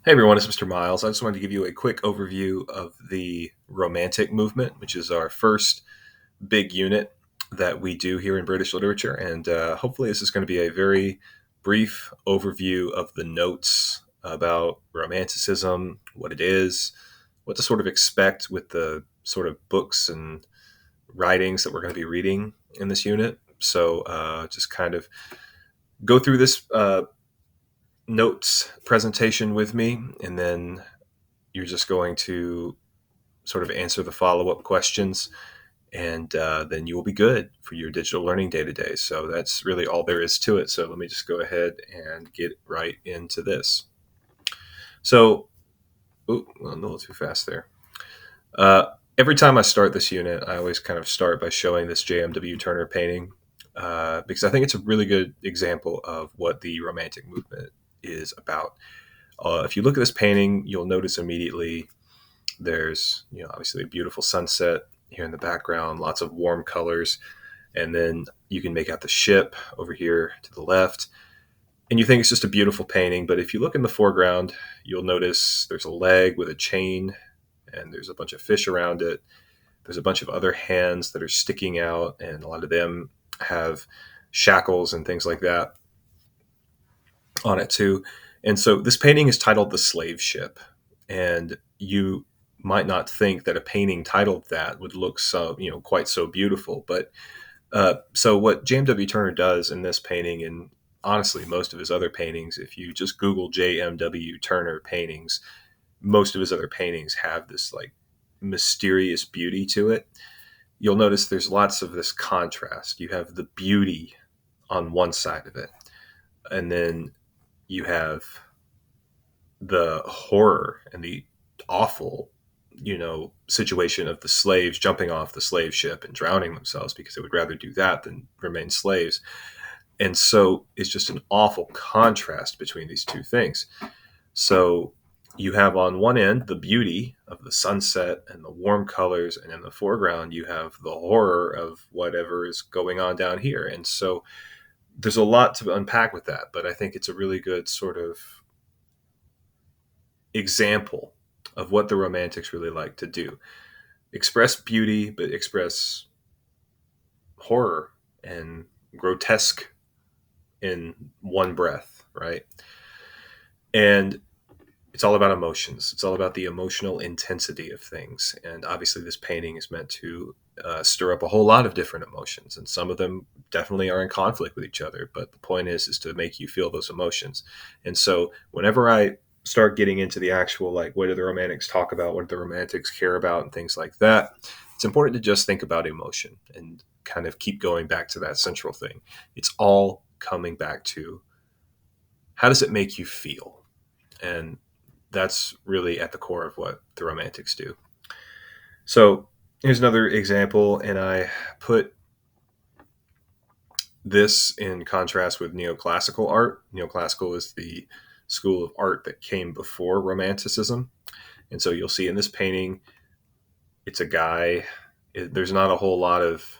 Hey everyone, it's Mr. Miles. I just wanted to give you a quick overview of the Romantic movement, which is our first big unit that we do here in British literature. And hopefully, this is going to be a very brief overview of the notes about Romanticism, what it is, what to sort of expect with the sort of books and writings that we're going to be reading in this unit. So, just kind of go through this notes presentation with me, and then you're just going to sort of answer the follow-up questions, and then you will be good for your digital learning day to day. So that's really all there is to it. So let me just go ahead and get right into this. So, a little too fast there. Every time I start this unit, I always kind of start by showing this J.M.W. Turner painting, because I think it's a really good example of what the Romantic movement is about. If you look at this painting, you'll notice immediately there's, obviously a beautiful sunset here in the background, lots of warm colors, and then you can make out the ship over here to the left. And you think it's just a beautiful painting, but if you look in the foreground, you'll notice there's a leg with a chain, and there's a bunch of fish around it. There's a bunch of other hands that are sticking out, and a lot of them have shackles and things like that on it too. And so this painting is titled The Slave Ship. And you might not think that a painting titled that would look so, quite so beautiful. But so what JMW Turner does in this painting, and honestly, most of his other paintings, if you just Google JMW Turner paintings, most of his other paintings have this like mysterious beauty to it. You'll notice there's lots of this contrast. You have the beauty on one side of it, and then you have the horror and the awful, situation of the slaves jumping off the slave ship and drowning themselves because they would rather do that than remain slaves. And so it's just an awful contrast between these two things. So you have on one end the beauty of the sunset and the warm colors, and in the foreground you have the horror of whatever is going on down here. And so there's a lot to unpack with that, but I think it's a really good sort of example of what the Romantics really like to do: express beauty, but express horror and grotesque in one breath, right? And it's all about emotions. It's all about the emotional intensity of things. And obviously, this painting is meant to stir up a whole lot of different emotions, and some of them definitely are in conflict with each other. But the point is to make you feel those emotions. And so, whenever I start getting into the actual, like, what do the Romantics talk about, what do the Romantics care about, and things like that, it's important to just think about emotion and kind of keep going back to that central thing. It's all coming back to, how does it make you feel? And that's really at the core of what the Romantics do. So here's another example, and I put this in contrast with neoclassical art. Neoclassical is the school of art that came before Romanticism. And so you'll see in this painting, it's a guy. There's not a whole lot of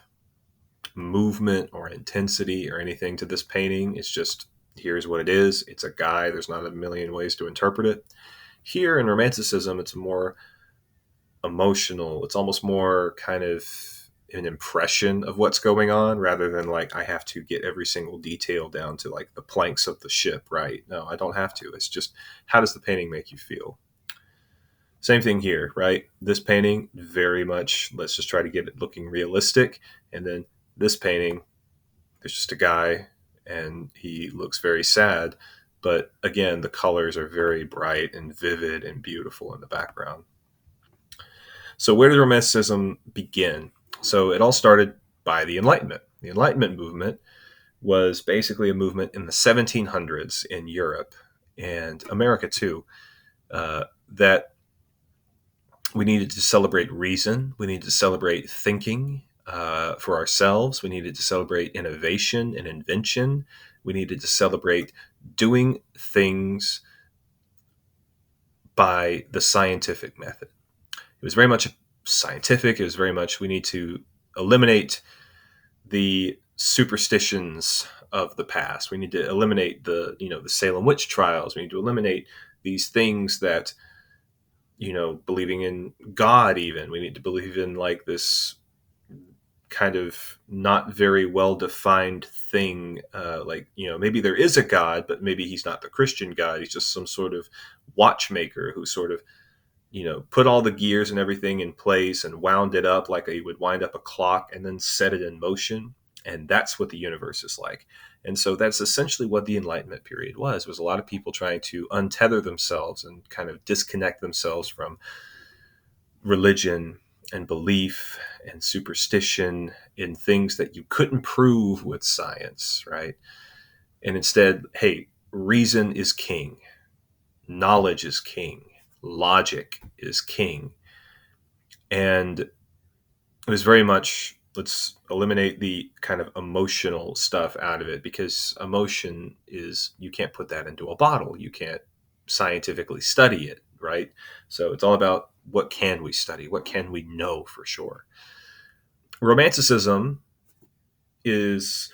movement or intensity or anything to this painting. It's just, here's what it is. It's a guy. There's not a million ways to interpret it. Here in Romanticism, it's more emotional. It's almost more kind of an impression of what's going on, rather than like I have to get every single detail down to like the planks of the ship, right? No, I don't have to. It's just, how does the painting make you feel? Same thing here, right? This painting, very much, let's just try to get it looking realistic. And then this painting, there's just a guy and he looks very sad. But again, the colors are very bright and vivid and beautiful in the background. So where did Romanticism begin? So it all started by the Enlightenment. The Enlightenment movement was basically a movement in the 1700s in Europe and America too, that we needed to celebrate reason. We needed to celebrate thinking for ourselves. We needed to celebrate innovation and invention. We needed to celebrate doing things by the scientific method. It was very much scientific. It was very much, we need to eliminate the superstitions of the past. We need to eliminate the Salem witch trials. We need to eliminate these things that, believing in God, even. We need to believe in like this kind of not very well defined thing. Like, maybe there is a God, but maybe he's not the Christian God. He's just some sort of watchmaker who sort of, put all the gears and everything in place and wound it up like he would wind up a clock and then set it in motion. And that's what the universe is like. And so that's essentially what the Enlightenment period was a lot of people trying to untether themselves and kind of disconnect themselves from religion and belief and superstition in things that you couldn't prove with science, right? And instead, hey, reason is king, knowledge is king, logic is king. And it was very much, let's eliminate the kind of emotional stuff out of it, because emotion is, you can't put that into a bottle. You can't scientifically study it, right? So it's all about, what can we study? What can we know for sure? Romanticism is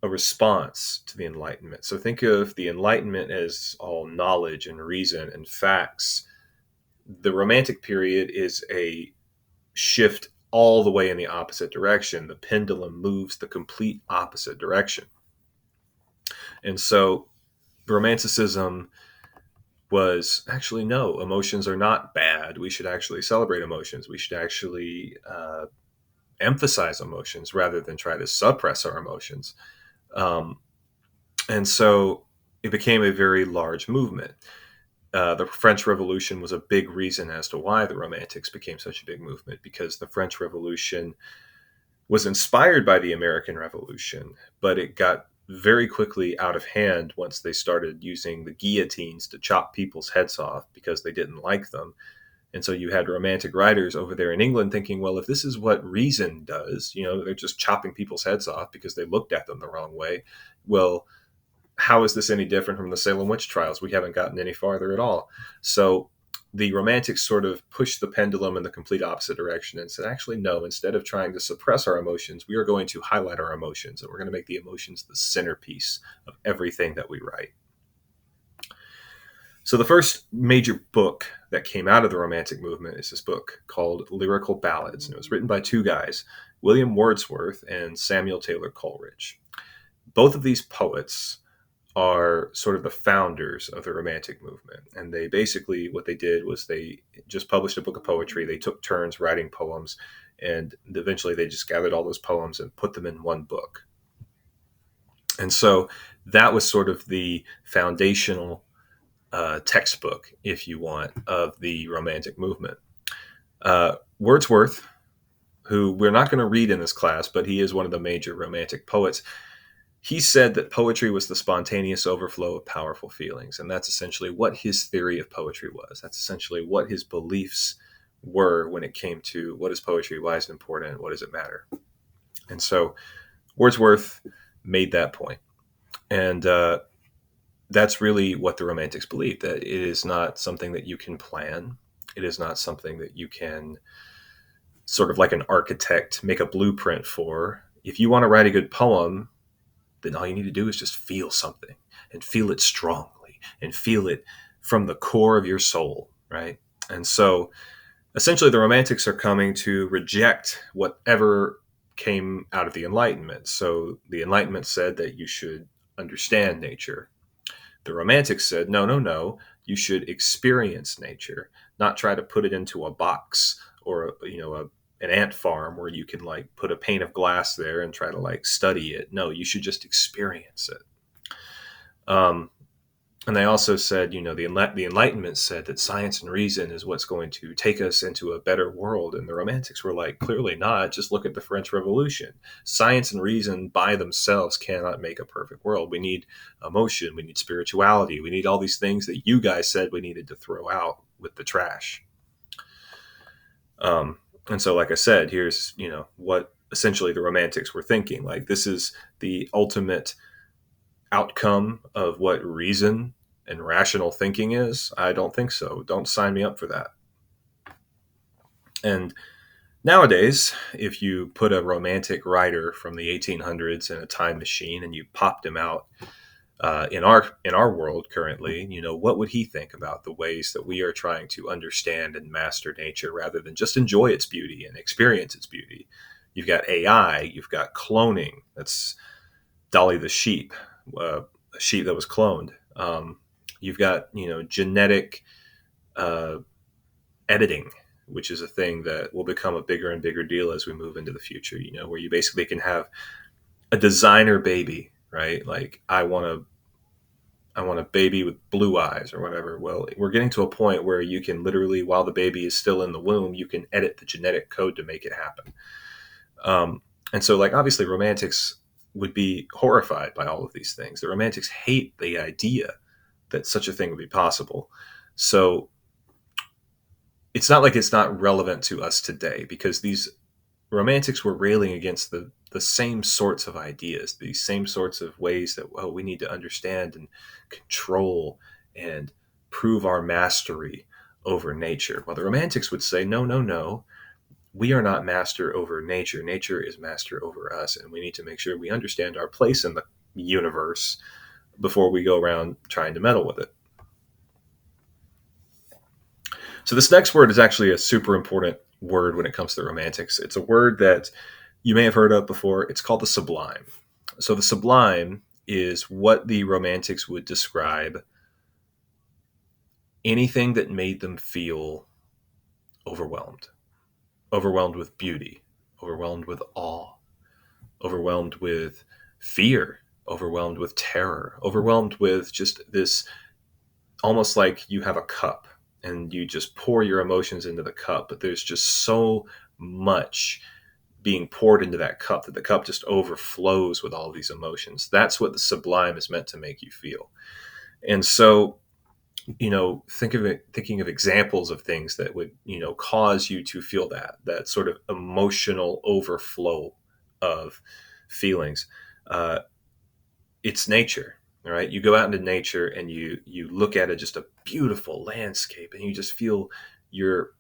a response to the Enlightenment. So think of the Enlightenment as all knowledge and reason and facts. The Romantic period is a shift all the way in the opposite direction. The pendulum moves the complete opposite direction. And so Romanticism was actually, no, emotions are not bad. We should actually celebrate emotions. We should actually emphasize emotions rather than try to suppress our emotions. Um, and so it became a very large movement. The French Revolution was a big reason as to why the Romantics became such a big movement, because the French Revolution was inspired by the American Revolution, but it got very quickly out of hand once they started using the guillotines to chop people's heads off because they didn't like them. And so you had romantic writers over there in England thinking, well, if this is what reason does, they're just chopping people's heads off because they looked at them the wrong way. Well, how is this any different from the Salem witch trials? We haven't gotten any farther at all. So the Romantics sort of pushed the pendulum in the complete opposite direction and said, actually, no, instead of trying to suppress our emotions, we are going to highlight our emotions, and we're going to make the emotions the centerpiece of everything that we write. So the first major book that came out of the Romantic movement is this book called Lyrical Ballads, and it was written by two guys, William Wordsworth and Samuel Taylor Coleridge. Both of these poets are sort of the founders of the Romantic movement. And they basically, what they did was they just published a book of poetry. They took turns writing poems, and eventually they just gathered all those poems and put them in one book. And so that was sort of the foundational textbook, if you want, of the Romantic movement. Wordsworth, who we're not going to read in this class, but he is one of the major Romantic poets, he said that poetry was the spontaneous overflow of powerful feelings. And that's essentially what his theory of poetry was. That's essentially what his beliefs were when it came to, what is poetry, why is it important, what does it matter? And so Wordsworth made that point. And that's really what the Romantics believed, that it is not something that you can plan. It is not something that you can, sort of like an architect, make a blueprint for. If you want to write a good poem, then all you need to do is just feel something, and feel it strongly, and feel it from the core of your soul, right? And so essentially the Romantics are coming to reject whatever came out of the Enlightenment. So the Enlightenment said that you should understand nature. The Romantics said, no, no, no, you should experience nature, not try to put it into a box or, an ant farm where you can like put a pane of glass there and try to like study it. No, you should just experience it. And they also said, the Enlightenment said that science and reason is what's going to take us into a better world. And the Romantics were like, clearly not. Just look at the French Revolution. Science and reason by themselves cannot make a perfect world. We need emotion. We need spirituality. We need all these things that you guys said we needed to throw out with the trash. And so, like I said, here's, what essentially the Romantics were thinking. Like, this is the ultimate outcome of what reason and rational thinking is? I don't think so. Don't sign me up for that. And nowadays, if you put a romantic writer from the 1800s in a time machine and you popped him out in our world currently, what would he think about the ways that we are trying to understand and master nature rather than just enjoy its beauty and experience its beauty? You've got AI, you've got cloning. That's Dolly the sheep, a sheep that was cloned. You've got genetic uh, editing, which is a thing that will become a bigger and bigger deal as we move into the future. Where you basically can have a designer baby, right? Like I want a baby with blue eyes or whatever. Well, we're getting to a point where you can literally, while the baby is still in the womb, you can edit the genetic code to make it happen. And so, like, obviously, romantics would be horrified by all of these things. The romantics hate the idea that such a thing would be possible. So it's not like it's not relevant to us today, because these romantics were railing against the same sorts of ideas, these same sorts of ways that, well, we need to understand and control and prove our mastery over nature. Well, the romantics would say, no, no, no. We are not master over nature. Nature is master over us, and we need to make sure we understand our place in the universe before we go around trying to meddle with it. So this next word is actually a super important word when it comes to the romantics. It's a word that you may have heard of before. It's called the sublime. So the sublime is what the romantics would describe anything that made them feel overwhelmed, overwhelmed with beauty, overwhelmed with awe, overwhelmed with fear, overwhelmed with terror, overwhelmed with just this, almost like you have a cup and you just pour your emotions into the cup, but there's just so much being poured into that cup that the cup just overflows with all these emotions. That's what the sublime is meant to make you feel. And so, thinking of examples of things that would, cause you to feel that sort of emotional overflow of feelings. Uh, it's nature. All right, you go out into nature and you look at it, just a beautiful landscape, and you just feel your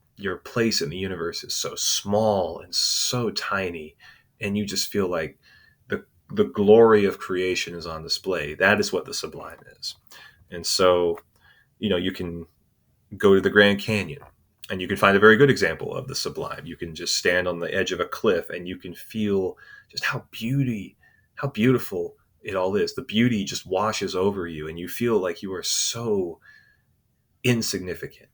place in the universe is so small and so tiny, and you just feel like the glory of creation is on display. That is what the sublime is. And so, you can go to the Grand Canyon and you can find a very good example of the sublime. You can just stand on the edge of a cliff and you can feel just how beautiful it all is. The beauty just washes over you and you feel like you are so insignificant,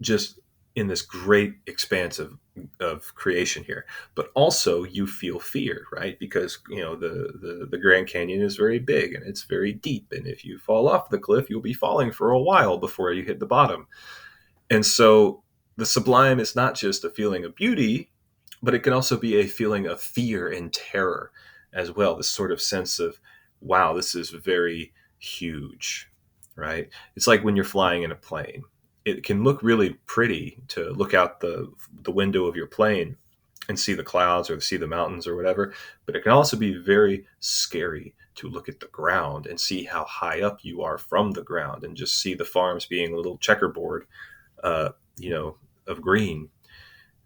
just in this great expanse of creation here. But also you feel fear, right? Because the Grand Canyon is very big and it's very deep, and if you fall off the cliff, you'll be falling for a while before you hit the bottom. And so the sublime is not just a feeling of beauty, but it can also be a feeling of fear and terror as well. This sort of sense of, wow, this is very huge, right? It's like when you're flying in a plane. It can look really pretty to look out the window of your plane and see the clouds or see the mountains or whatever, but it can also be very scary to look at the ground and see how high up you are from the ground and just see the farms being a little checkerboard, uh, of green.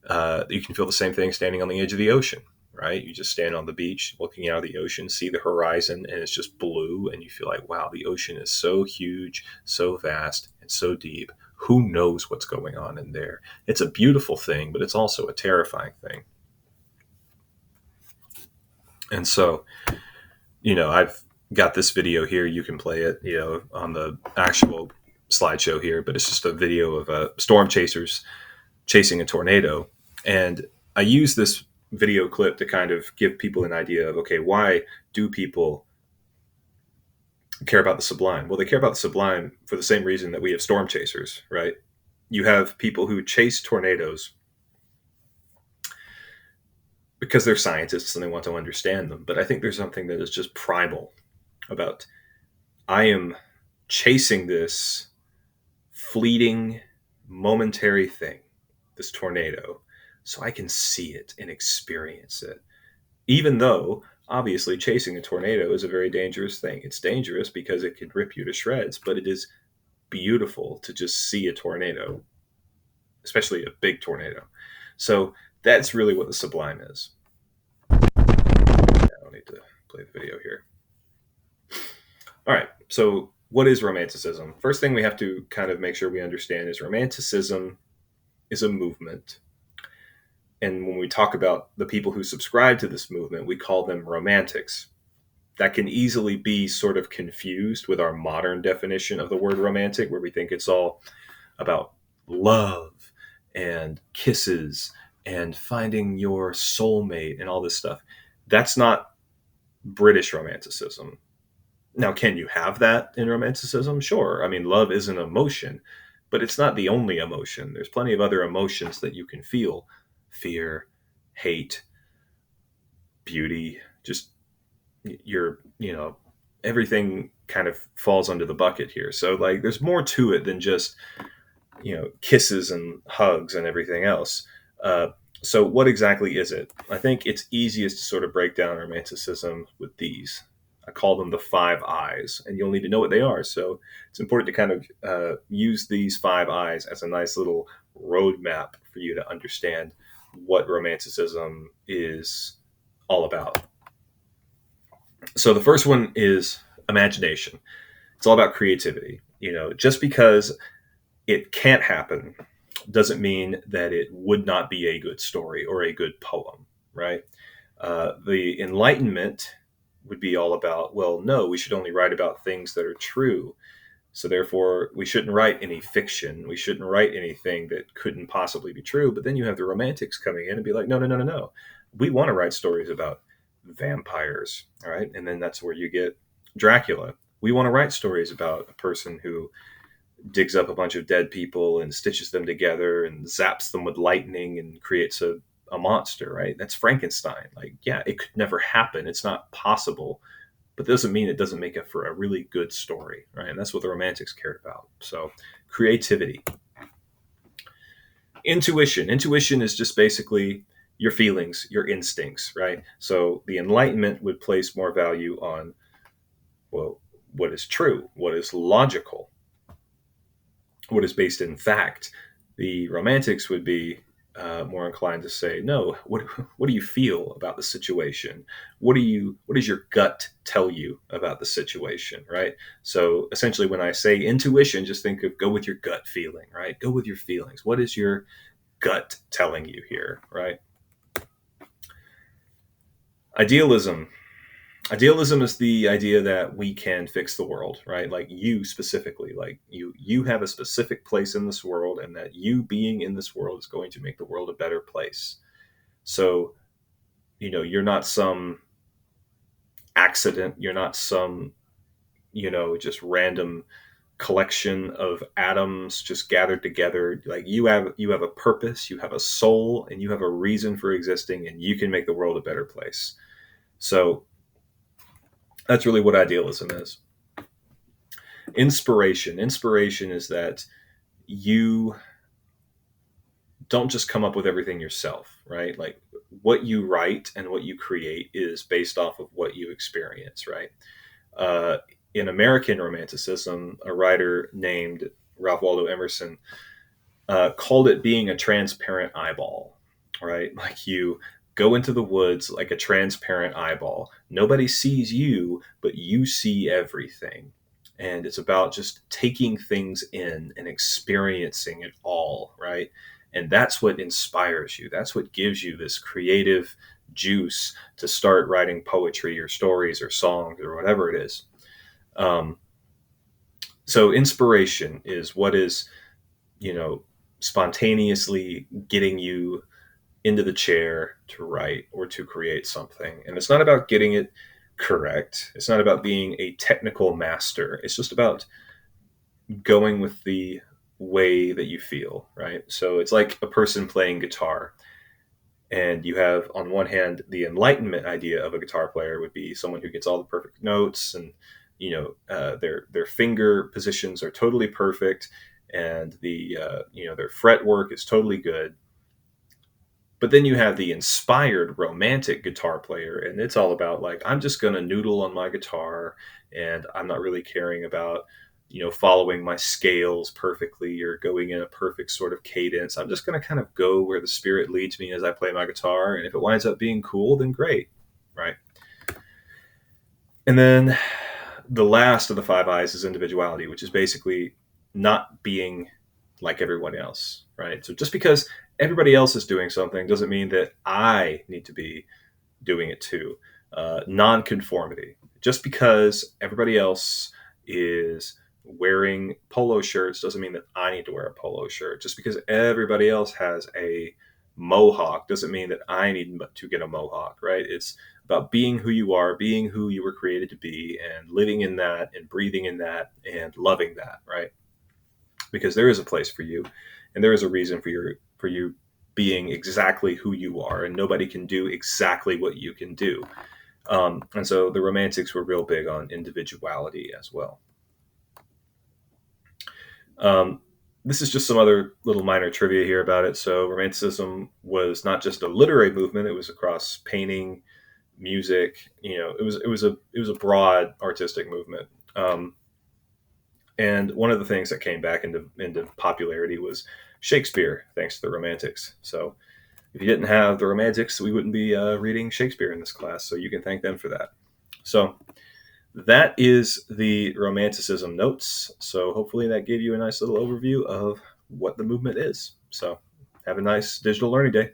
You can feel the same thing standing on the edge of the ocean, right? You just stand on the beach looking out of the ocean, see the horizon, and it's just blue, and you feel like, wow, the ocean is so huge, so vast, and so deep. Who knows what's going on in there? It's a beautiful thing, but it's also a terrifying thing. And so, I've got this video here. You can play it, on the actual slideshow here, but it's just a video of storm chasers chasing a tornado. And I use this video clip to kind of give people an idea of, okay, why do people care about the sublime? Well, they care about the sublime for the same reason that we have storm chasers, right? You have people who chase tornadoes because they're scientists and they want to understand them. But I think there's something that is just primal about, I am chasing this fleeting, momentary thing, this tornado, so I can see it and experience it. Even though, obviously, chasing a tornado is a very dangerous thing. It's dangerous because it can rip you to shreds, but it is beautiful to just see a tornado, especially a big tornado. So that's really what the sublime is. I don't need to play the video here. All right. So, what is Romanticism? First thing we have to kind of make sure we understand is Romanticism is a movement. And when we talk about the people who subscribe to this movement, we call them romantics. That can easily be sort of confused with our modern definition of the word romantic, where we think it's all about love and kisses and finding your soulmate and all this stuff. That's not British romanticism. Now, can you have that in romanticism? Sure. I mean, love is an emotion, but it's not the only emotion. There's plenty of other emotions that you can feel: fear, hate, beauty, just your, everything kind of falls under the bucket here. So, like, there's more to it than just kisses and hugs and everything else. Uh, so, what exactly is it? I think it's easiest to sort of break down romanticism with these. I call them the five eyes, and you'll need to know what they are. So, it's important to kind of use these five eyes as a nice little roadmap for you to understand what romanticism is all about. So, the first one is imagination. It's all about creativity. Just because it can't happen doesn't mean that it would not be a good story or a good poem, right? The Enlightenment would be all about, well, no, we should only write about things that are true. So therefore, we shouldn't write any fiction. We shouldn't write anything that couldn't possibly be true. But then you have the romantics coming in and be like, no, no, no, no, no. We want to write stories about vampires, all right? And then that's where you get Dracula. We want to write stories about a person who digs up a bunch of dead people and stitches them together and zaps them with lightning and creates a monster, right? That's Frankenstein. Like, yeah, it could never happen. It's not possible, but doesn't mean it doesn't make it for a really good story, right? And that's what the romantics cared about. So, creativity. Intuition is just basically your feelings, your instincts, right? So the Enlightenment would place more value on, well, what is true, what is logical, what is based in fact. The romantics would be more inclined to say, no, what do you feel about the situation? What does your gut tell you about the situation, right? So essentially, when I say intuition, just think of go with your gut feeling, right? Go with your feelings. What is your gut telling you here, right? Idealism. Idealism is the idea that we can fix the world, right? Like you specifically, like you have a specific place in this world, and that you being in this world is going to make the world a better place. So, you're not some accident, you're not some, just random collection of atoms just gathered together. Like you have a purpose, you have a soul, and you have a reason for existing, and you can make the world a better place. So that's really what idealism is. Inspiration is that you don't just come up with everything yourself, right? Like what you write and what you create is based off of what you experience, right? uh, in American Romanticism, a writer named Ralph Waldo Emerson called it being a transparent eyeball, right? Like you go into the woods like a transparent eyeball. Nobody sees you, but you see everything. And it's about just taking things in and experiencing it all, right? And that's what inspires you. That's what gives you this creative juice to start writing poetry or stories or songs or whatever it is. Um, so inspiration is what is, you know, spontaneously getting you into the chair to write or to create something. And it's not about getting it correct. It's not about being a technical master. It's just about going with the way that you feel, right? So it's like a person playing guitar. And you have, on one hand, the Enlightenment idea of a guitar player would be someone who gets all the perfect notes, and their finger positions are totally perfect, and their fret work is totally good. But then you have the inspired romantic guitar player, and it's all about like, I'm just going to noodle on my guitar, and I'm not really caring about, following my scales perfectly or going in a perfect sort of cadence. I'm just going to kind of go where the spirit leads me as I play my guitar. And if it winds up being cool, then great. Right. And then the last of the five I's is individuality, which is basically not being like everyone else, right? So just because everybody else is doing something doesn't mean that I need to be doing it too. Nonconformity. Just because everybody else is wearing polo shirts doesn't mean that I need to wear a polo shirt. Just because everybody else has a mohawk doesn't mean that I need to get a mohawk, right? It's about being who you are, being who you were created to be, and living in that, and breathing in that, and loving that, right? Because there is a place for you, and there is a reason for you being exactly who you are, and nobody can do exactly what you can do. And so the Romantics were real big on individuality as well. Um, this is just some other little minor trivia here about it. So Romanticism was not just a literary movement; it was across painting, music. It was a broad artistic movement. And one of the things that came back into popularity was Shakespeare, thanks to the Romantics. So if you didn't have the Romantics, we wouldn't be reading Shakespeare in this class. So you can thank them for that. So that is the Romanticism notes. So hopefully that gave you a nice little overview of what the movement is. So have a nice digital learning day.